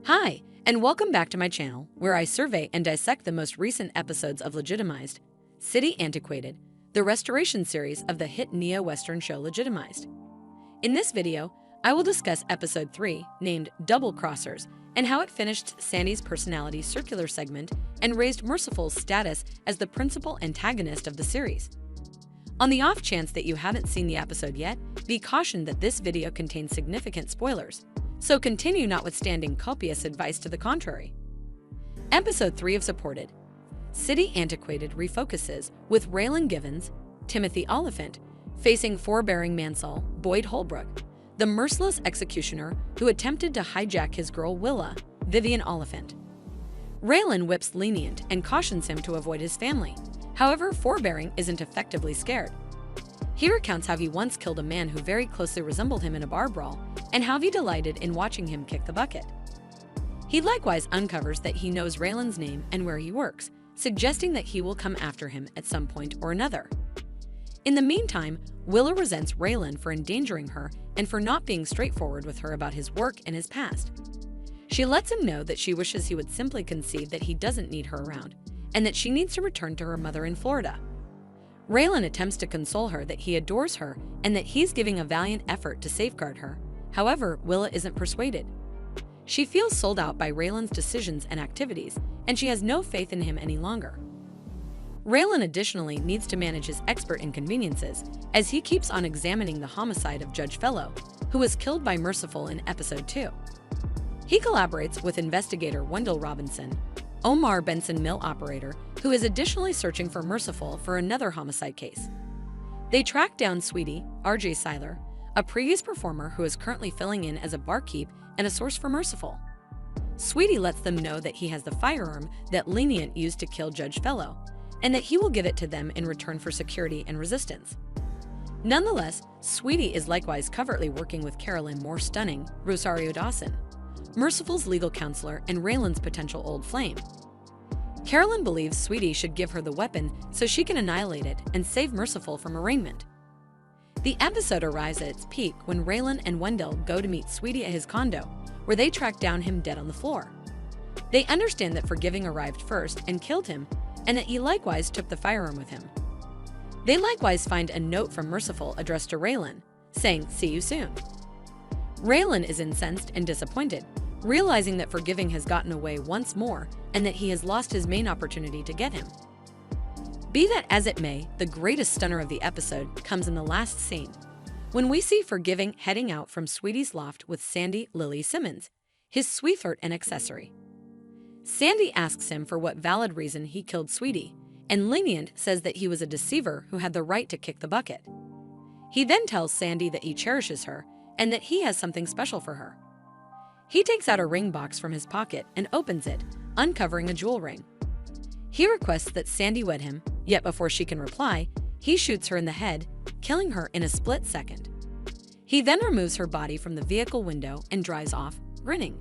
Hi, and welcome back to my channel, where I survey and dissect the most recent episodes of Legitimized, City Antiquated, the restoration series of the hit neo-Western show Legitimized. In this video, I will discuss episode 3, named Double Crossers, and how it finished Sandy's personality circular segment and raised Merciful's status as the principal antagonist of the series. On the off chance that you haven't seen the episode yet, be cautioned that this video contains significant spoilers, so continue notwithstanding copious advice to the contrary. Episode 3 of Supported, City Antiquated refocuses with Raylan Givens, Timothy Oliphant, facing forbearing Mansell, Boyd Holbrook, the merciless executioner who attempted to hijack his girl Willa, Vivian Oliphant. Raylan whips Lenient and cautions him to avoid his family. However, forbearing isn't effectively scared. He recounts how he once killed a man who very closely resembled him in a bar brawl, and how he delighted in watching him kick the bucket. He likewise uncovers that he knows Raylan's name and where he works, suggesting that he will come after him at some point or another. In the meantime, Willa resents Raylan for endangering her and for not being straightforward with her about his work and his past. She lets him know that she wishes he would simply concede that he doesn't need her around, and that she needs to return to her mother in Florida. Raylan attempts to console her that he adores her and that he's giving a valiant effort to safeguard her. However, Willa isn't persuaded. She feels sold out by Raylan's decisions and activities, and she has no faith in him any longer. Raylan additionally needs to manage his expert inconveniences as he keeps on examining the homicide of Judge Fellow, who was killed by Merciful in episode 2. He collaborates with investigator Wendell Robinson, Omar Benson mill operator, who is additionally searching for Merciful for another homicide case. They track down Sweetie, RJ Seiler, a previous performer who is currently filling in as a barkeep and a source for Merciful. Sweetie lets them know that he has the firearm that Lenient used to kill Judge Fellow, and that he will give it to them in return for security and resistance. Nonetheless, Sweetie is likewise covertly working with Carolyn More Stunning, Rosario Dawson, Merciful's legal counselor and Raylan's potential old flame. Carolyn believes Sweetie should give her the weapon so she can annihilate it and save Merciful from arraignment. The episode arrives at its peak when Raylan and Wendell go to meet Sweetie at his condo, where they track down him dead on the floor. They understand that Forgiving arrived first and killed him, and that he likewise took the firearm with him. They likewise find a note from Merciful addressed to Raylan, saying, "See you soon." Raylan is incensed and disappointed, realizing that Forgiving has gotten away once more and that he has lost his main opportunity to get him. Be that as it may, the greatest stunner of the episode comes in the last scene, when we see Forgiving heading out from Sweetie's loft with Sandy Lily Simmons, his sweetheart and accessory. Sandy asks him for what valid reason he killed Sweetie, and Lenient says that he was a deceiver who had the right to kick the bucket. He then tells Sandy that he cherishes her and that he has something special for her. He takes out a ring box from his pocket and opens it, uncovering a jewel ring. He requests that Sandy wed him, yet before she can reply, he shoots her in the head, killing her in a split second. He then removes her body from the vehicle window and drives off, grinning.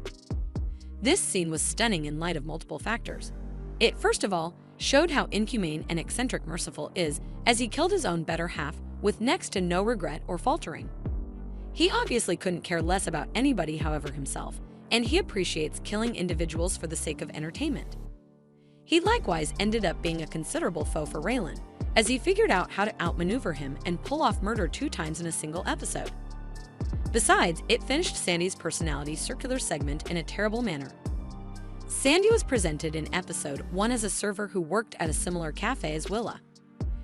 This scene was stunning in light of multiple factors. It, first of all, showed how inhumane and eccentric Merciful is, as he killed his own better half with next to no regret or faltering. He obviously couldn't care less about anybody, however, himself, and he appreciates killing individuals for the sake of entertainment. He likewise ended up being a considerable foe for Raylan, as he figured out how to outmaneuver him and pull off murder 2 times in a single episode. Besides, it finished Sandy's personality circular segment in a terrible manner. Sandy was presented in episode 1 as a server who worked at a similar cafe as Willa.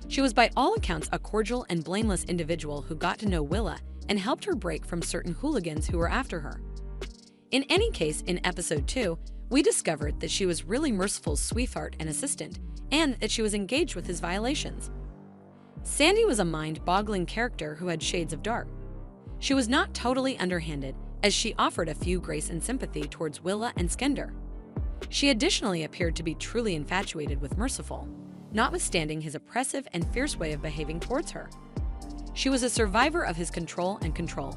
She was by all accounts a cordial and blameless individual who got to know Willa and helped her break from certain hooligans who were after her. In any case, in episode 2, we discovered that she was really Merciful's sweetheart and assistant, and that she was engaged with his violations. Sandy was a mind-boggling character who had shades of dark. She was not totally underhanded, as she offered a few grace and sympathy towards Willa and Skender. She additionally appeared to be truly infatuated with Merciful, notwithstanding his oppressive and fierce way of behaving towards her. She was a survivor of his control and control,